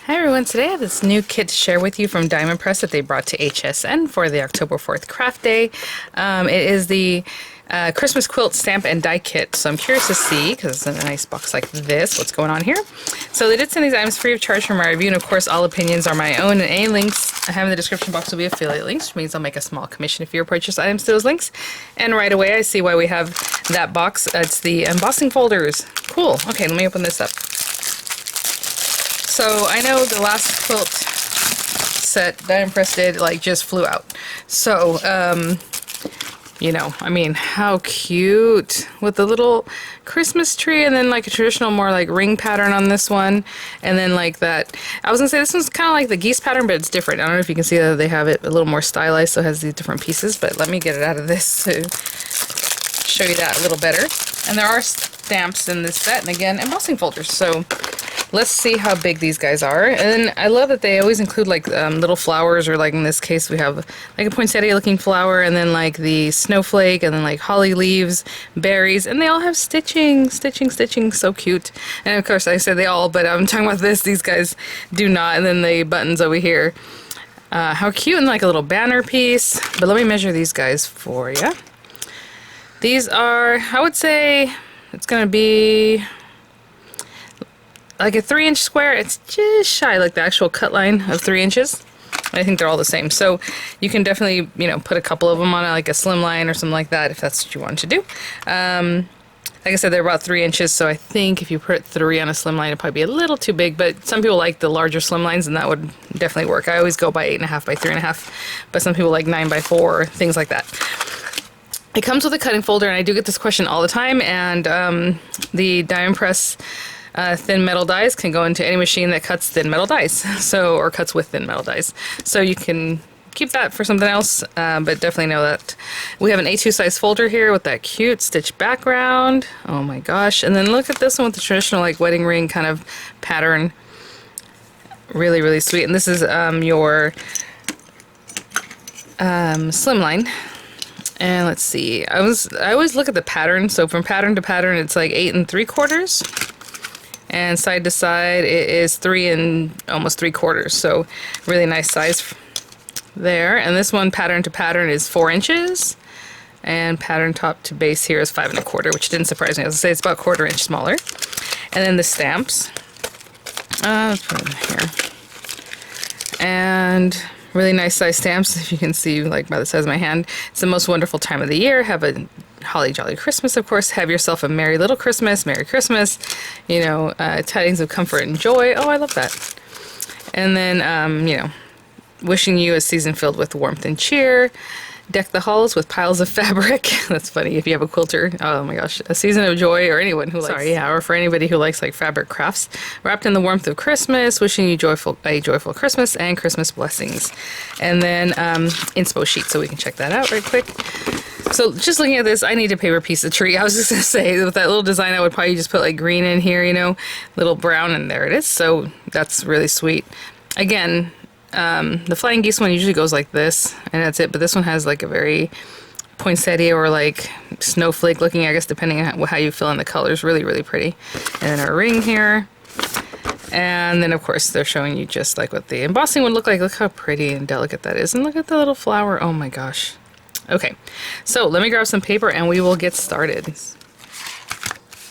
Hi everyone, today I have this new kit to share with you from Diamond Press that they brought to HSN for the October 4th craft day. It is the Christmas quilt stamp and die kit, so I'm curious to see, because it's in a nice box like this, what's going on here. So they did send these items free of charge for my review, and of course all opinions are my own, and any links I have in the description box will be affiliate links, which means I'll make a small commission if you purchase items to those links. And right away I see why we have that box. It's the embossing folders. Cool. Okay, let me open this up. So I know the last quilt set Diamond Press did just flew out. So, you know, I mean, how cute with the little Christmas tree and then like a traditional more like ring pattern on this one. And then like that, I was gonna say this one's kind of like the geese pattern, but it's different. I don't know if you can see that they have it a little more stylized, so it has these different pieces, but let me get it out of this to show you that a little better. And there are stamps in this set, and again, embossing folders. So let's see how big these guys are. And I love that they always include like little flowers, or like in this case we have like a poinsettia looking flower, and then like the snowflake, and then like holly leaves, berries, and they all have stitching, so cute. And of course I said they all, but I'm talking about this, these guys do not. And then the buttons over here. How cute, and like a little banner piece. But let me measure these guys for you. These are, I would say, it's gonna be like a 3-inch square. It's just shy, like the actual cut line of 3 inches. I think they're all the same. So you can definitely, you know, put a couple of them on like a slim line or something like that if that's what you want to do. Like I said, they're about 3 inches, so I think if you put 3 on a slim line, it'd probably be a little too big, but some people like the larger slim lines, and that would definitely work. I always go by 8.5 by 3.5, but some people like 9 by 4, things like that. It comes with a cutting folder, and I do get this question all the time, and the Diamond Press thin metal dies can go into any machine that cuts thin metal dies, so, or cuts with thin metal dies. So you can keep that for something else, but definitely know that we have an A2 size folder here with that cute stitch background. Oh my gosh. And then look at this one with the traditional like wedding ring kind of pattern. Really, really sweet. And this is your slimline. And let's see, I always look at the pattern. So from pattern to pattern, it's like 8 3/4, and side to side it is 3 and almost 3/4. So really nice size there. And this one pattern to pattern is 4 inches, and pattern top to base here is 5 1/4, which didn't surprise me. I was gonna say it's about 1/4 inch smaller. And then the stamps. Let's put them here. And really nice size stamps, if you can see, like by the size of my hand. It's the most wonderful time of the year. Have a holly jolly Christmas, of course. Have yourself a merry little Christmas, Merry Christmas. You know, tidings of comfort and joy. Oh, I love that. And then, you know, wishing you a season filled with warmth and cheer. Deck the halls with piles of fabric. That's funny if you have a quilter. Oh my gosh. A season of joy, or anyone who likes, or for anybody who likes like fabric crafts. Wrapped in the warmth of Christmas, wishing you a joyful Christmas and Christmas blessings. And then inspo sheet, so we can check that out right quick. So just looking at this, I need a paper piece of tree. I was just gonna say, with that little design, I would probably just put like green in here, you know, little brown, and there it is. So that's really sweet. Again, the flying geese one usually goes like this, and that's it, but this one has like a very poinsettia or like snowflake looking, I guess, depending on how you fill in the colors. Really, really pretty. And then our ring here. And then of course they're showing you just like what the embossing would look like. Look how pretty and delicate that is. And look at the little flower. Oh my gosh. Okay, so let me grab some paper and we will get started.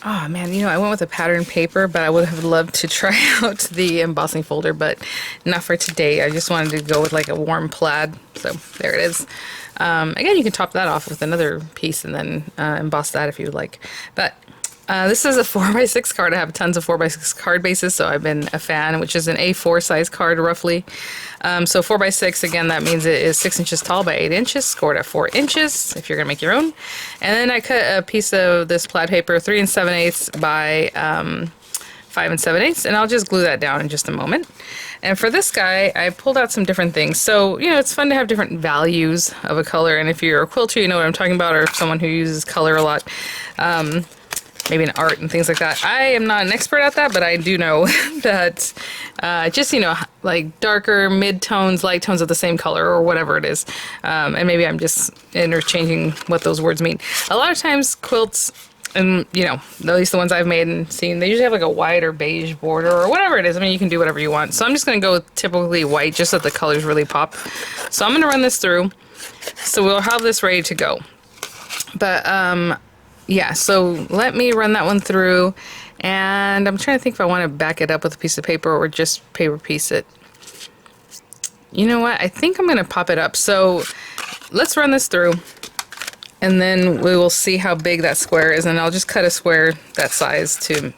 Oh man, you know, I went with a pattern paper, but I would have loved to try out the embossing folder, but not for today. I just wanted to go with like a warm plaid. So there it is. Again, you can top that off with another piece and then emboss that if you like. But this is a 4x6 card. I have tons of 4x6 card bases, so I've been a fan, which is an A4 size card roughly. So 4x6, again, that means it is 6 inches tall by 8 inches, scored at 4 inches if you're going to make your own. And then I cut a piece of this plaid paper 3 7/8 by 5 7/8, and I'll just glue that down in just a moment. And for this guy, I pulled out some different things. So, you know, it's fun to have different values of a color, and if you're a quilter, you know what I'm talking about, or someone who uses color a lot. Maybe in art and things like that. I am not an expert at that, but I do know that just, you know, like darker mid-tones, light tones of the same color or whatever it is. And maybe I'm just interchanging what those words mean. A lot of times quilts And, you know, at least the ones I've made and seen, they usually have like a white or beige border or whatever it is. I mean, you can do whatever you want. So I'm just going to go with typically white just so that the colors really pop. So I'm going to run this through. So we'll have this ready to go. But, yeah, so let me run that one through. And I'm trying to think if I want to back it up with a piece of paper or just paper piece it. You know what? I think I'm going to pop it up. So let's run this through. And then we will see how big that square is, and I'll just cut a square that size to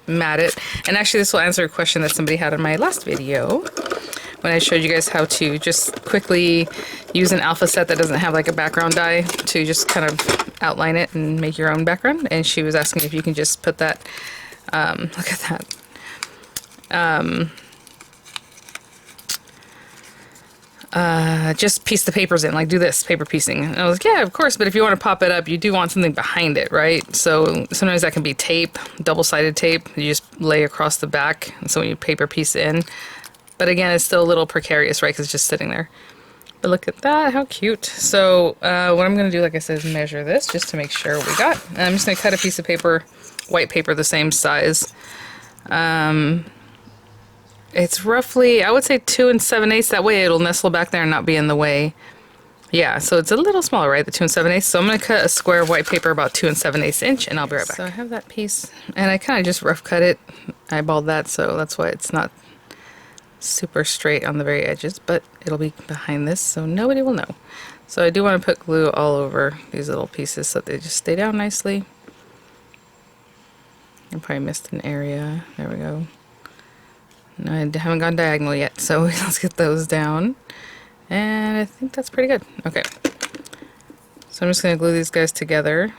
mat it. And actually this will answer a question that somebody had in my last video when I showed you guys how to just quickly use an alpha set that doesn't have like a background die to just kind of outline it and make your own background. And she was asking if you can just put that, look at that. Just piece the papers in, like do this, paper piecing. And I was like, yeah, of course, but if you want to pop it up, you do want something behind it, right? So sometimes that can be tape, double-sided tape. You just lay across the back, and so when you paper piece it in. But again, it's still a little precarious, right, because it's just sitting there. But look at that, how cute. So what I'm going to do, like I said, is measure this just to make sure what we got. And I'm just going to cut a piece of paper, white paper the same size. It's roughly, I would say 2 7/8. That way it'll nestle back there and not be in the way. Yeah, so it's a little smaller, right? The 2 7/8. So I'm going to cut a square of white paper about 2 7/8 inch, and I'll be right back. So I have that piece, and I kind of just rough cut it. Eyeballed that, so that's why it's not super straight on the very edges, but it'll be behind this, so nobody will know. So I do want to put glue all over these little pieces so that they just stay down nicely. I probably missed an area. There we go. No, I haven't gone diagonal yet, so let's get those down. And I think that's pretty good. Okay. So I'm just going to glue these guys together.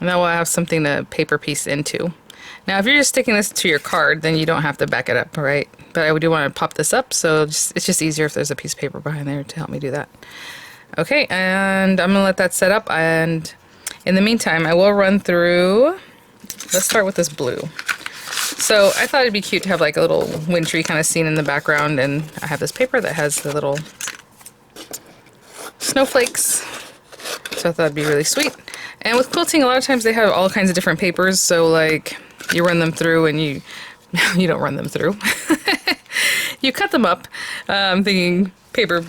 And that will have something to paper piece into. Now, if you're just sticking this to your card, then you don't have to back it up, right? But I do want to pop this up, so it's just easier if there's a piece of paper behind there to help me do that. Okay, and I'm going to let that set up. And in the meantime, I will run through. Let's start with this blue. So I thought it'd be cute to have like a little wind tree kind of scene in the background, and I have this paper that has the little snowflakes, so I thought it'd be really sweet. And with quilting, a lot of times they have all kinds of different papers, so like you run them through and you don't run them through. You cut them up. I'm thinking paper,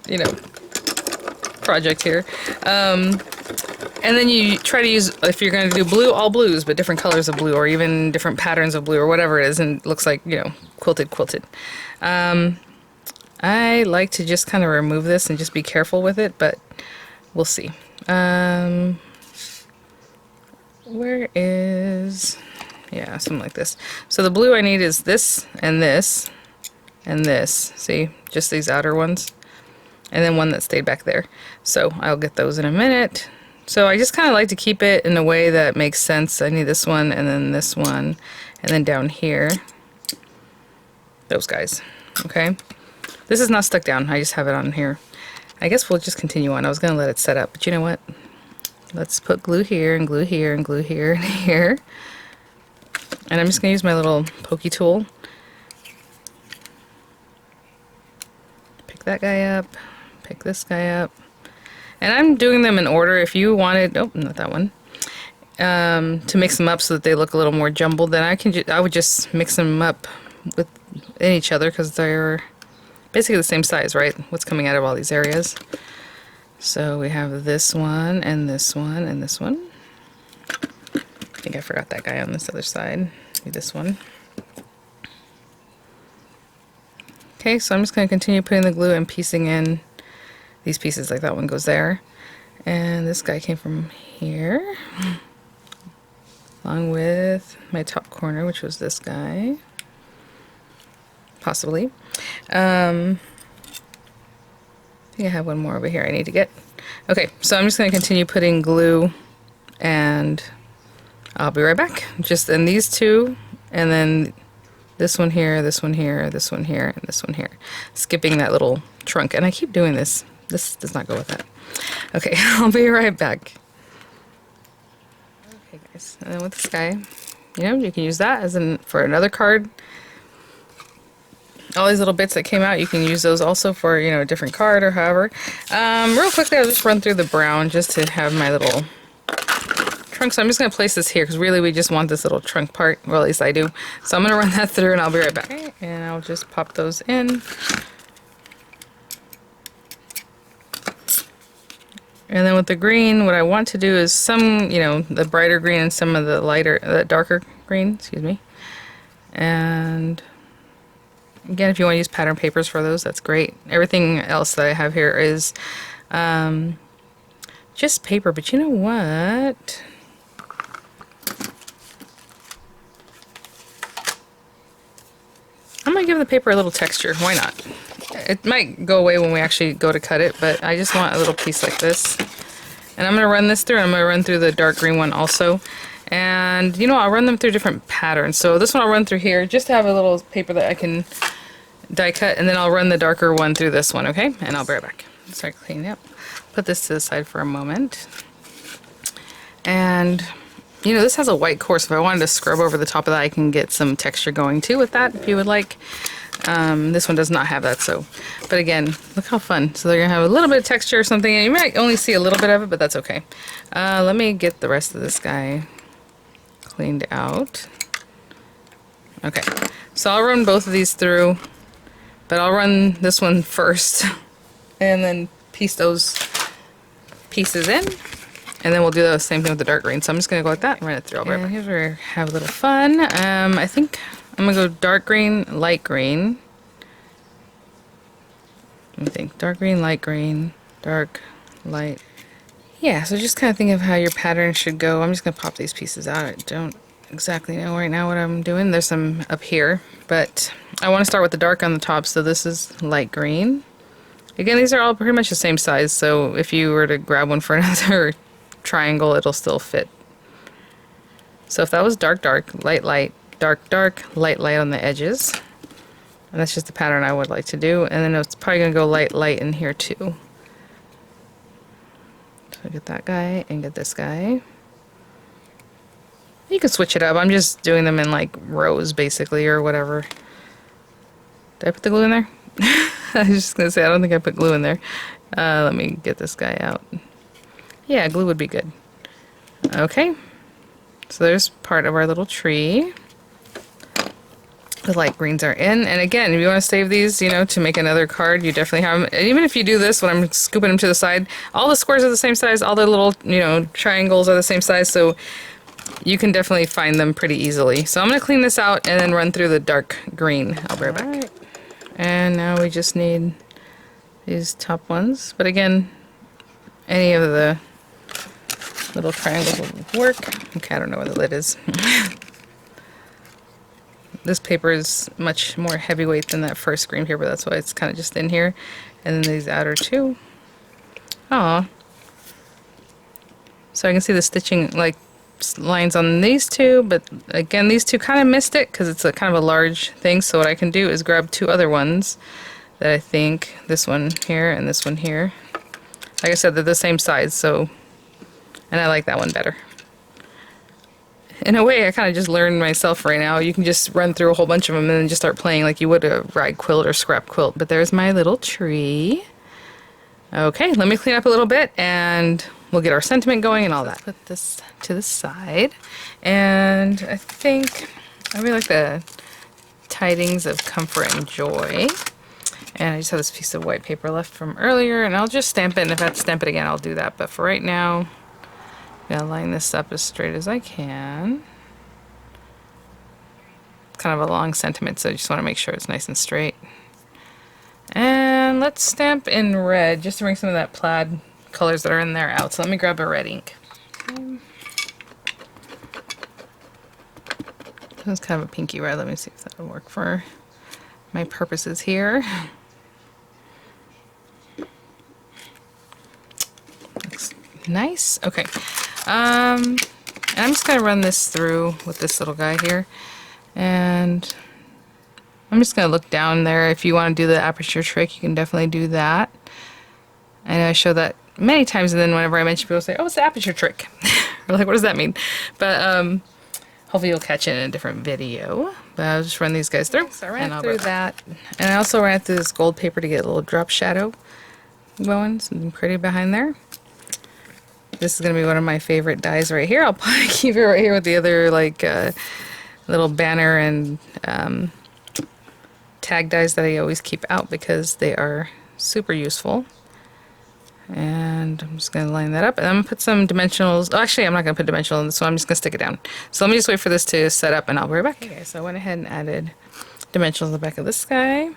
you know, project here. And then you try to use, if you're going to do blue, all blues, but different colors of blue, or even different patterns of blue, or whatever it is, and it looks like, you know, quilted. I like to just kind of remove this and just be careful with it, but we'll see. Where is, yeah, something like this. So the blue I need is this, and this, and this. See, just these outer ones, and then one that stayed back there. So I'll get those in a minute. So I just kind of like to keep it in a way that makes sense. I need this one, and then this one, and then down here, those guys, okay? This is not stuck down, I just have it on here. I guess we'll just continue on. I was gonna let it set up, but you know what? Let's put glue here, and glue here, and glue here, and here. And I'm just gonna use my little pokey tool. Pick that guy up, pick this guy up. And I'm doing them in order. If you wanted, oh, not that one, to mix them up so that they look a little more jumbled, then I would just mix them up in each other because they're basically the same size, right? What's coming out of all these areas. So we have this one, and this one, and this one. I think I forgot that guy on this other side. Maybe this one. Okay, so I'm just going to continue putting the glue and piecing in these pieces, like that one goes there, and this guy came from here along with my top corner, which was this guy, possibly. I think I have one more over here I need to get. Okay, so I'm just going to continue putting glue, and I'll be right back. Just in these two, and then this one here, this one here, this one here, and this one here, skipping that little trunk. And I keep doing this. This does not go with that. Okay, I'll be right back. Okay, guys, and then with this guy, you know, you can use that as for another card. All these little bits that came out, you can use those also for, you know, a different card or however. Real quickly, I'll just run through the brown just to have my little trunk, so I'm just going to place this here because really we just want this little trunk part. Well, at least I do. So I'm going to run that through and I'll be right back. Okay, and I'll just pop those in. And then with the green, what I want to do is some, you know, the brighter green and some of the lighter, the darker green, excuse me. And again, if you want to use pattern papers for those, that's great. Everything else that I have here is just paper, but you know what? I'm going to give the paper a little texture. Why not? It might go away when we actually go to cut it, but I just want a little piece like this. And I'm going to run this through, and I'm going to run through the dark green one also. And, you know, I'll run them through different patterns. So this one I'll run through here, just to have a little paper that I can die cut, and then I'll run the darker one through this one, okay? And I'll be right back. Start cleaning up. Put this to the side for a moment. And, you know, this has a white core, so if I wanted to scrub over the top of that, I can get some texture going too with that, if you would like. This one does not have that, so, but again, look how fun. So they're gonna have a little bit of texture or something, and you might only see a little bit of it, but that's okay. Let me get the rest of this guy cleaned out. Okay, so I'll run both of these through, but I'll run this one first, and then piece those pieces in, and then we'll do the same thing with the dark green. So I'm just gonna go like that and run it through. And here's where we have a little fun. I think I'm gonna go dark green, light green. Let me think. Dark green, light green, dark, light. Yeah, so just kind of think of how your pattern should go. I'm just gonna pop these pieces out. I don't exactly know right now what I'm doing. There's some up here, but I want to start with the dark on the top. So this is light green. Again, these are all pretty much the same size. So if you were to grab one for another triangle, it'll still fit. So if that was dark, dark, light, light, dark, dark, light, light on the edges. And that's just the pattern I would like to do. And then it's probably going to go light, light in here too. So get that guy and get this guy. You can switch it up. I'm just doing them in like rows basically or whatever. Did I put the glue in there? I was just going to say I don't think I put glue in there. Let me get this guy out. Yeah, glue would be good. Okay. So there's part of our little tree. The light greens are in, and again, if you want to save these, you know, to make another card, you definitely have them. And even if you do this, when I'm scooping them to the side, all the squares are the same size, all the little, you know, triangles are the same size, so you can definitely find them pretty easily. So I'm going to clean this out and then run through the dark green. I'll be right back. And now we just need these top ones, but again, any of the little triangles will work. Okay, I don't know where the lid is. This paper is much more heavyweight than that first green paper, that's why it's kind of just in here. And then these outer two. Aw. So I can see the stitching, like, lines on these two, but again, these two kind of missed it because it's a kind of a large thing. So what I can do is grab two other ones that I think, this one here and this one here. Like I said, they're the same size, so, and I like that one better. In a way, I kind of just learned myself right now. You can just run through a whole bunch of them and then just start playing like you would a rag quilt or scrap quilt. But there's my little tree. Okay, let me clean up a little bit and we'll get our sentiment going and all that. Put this to the side. And I think I really like the tidings of comfort and joy. And I just have this piece of white paper left from earlier, and I'll just stamp it, and if I have to stamp it again, I'll do that. But for right now, I'm gonna line this up as straight as I can. It's kind of a long sentiment, so I just want to make sure it's nice and straight. And let's stamp in red, just to bring some of that plaid colors that are in there out. So let me grab a red ink. Okay. That's kind of a pinky red. Let me see if that'll work for my purposes here. Looks nice. Okay. And I'm just gonna run this through with this little guy here, and I'm just gonna look down there. If you want to do the aperture trick, you can definitely do that. I know I show that many times, and then whenever I mention, people say, "Oh, it's the aperture trick." We're like, "What does that mean?" But hopefully you'll catch it in a different video. But I'll just run these guys through. So I ran through that, and I also ran through this gold paper to get a little drop shadow going, something pretty behind there. This is going to be one of my favorite dies right here. I'll probably keep it right here with the other like little banner and tag dies that I always keep out because they are super useful. And I'm just going to line that up, and I'm going to put some dimensionals. Oh, actually, I'm not going to put dimensional in this one. I'm just going to stick it down. So let me just wait for this to set up, and I'll be right back. Okay, so I went ahead and added dimensionals on the back of this guy.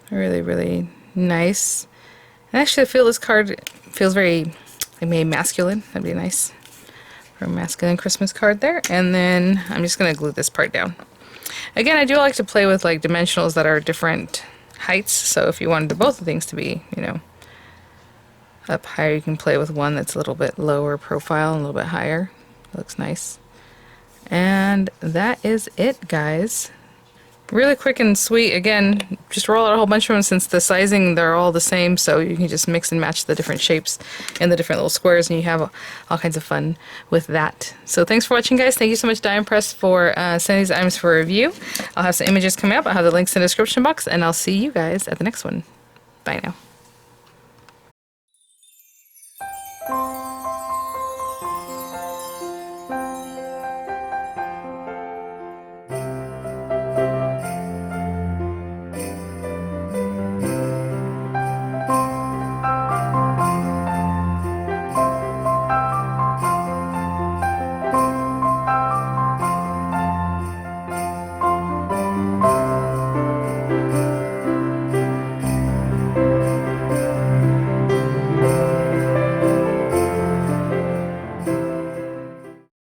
Really, really nice. And actually, I feel this card feels very, maybe masculine. That'd be nice for a masculine Christmas card there. And then I'm just going to glue this part down. Again, I do like to play with like dimensionals that are different heights. So if you wanted both the things to be, you know, up higher, you can play with one that's a little bit lower profile and a little bit higher. Looks nice. And that is it, guys. Really quick and sweet. Again, just roll out a whole bunch of them since the sizing, they're all the same, so you can just mix and match the different shapes and the different little squares, and you have all kinds of fun with that. So thanks for watching, guys. Thank you so much, Die Impress, for sending these items for review. I'll have some images coming up. I'll have the links in the description box, and I'll see you guys at the next one. Bye now.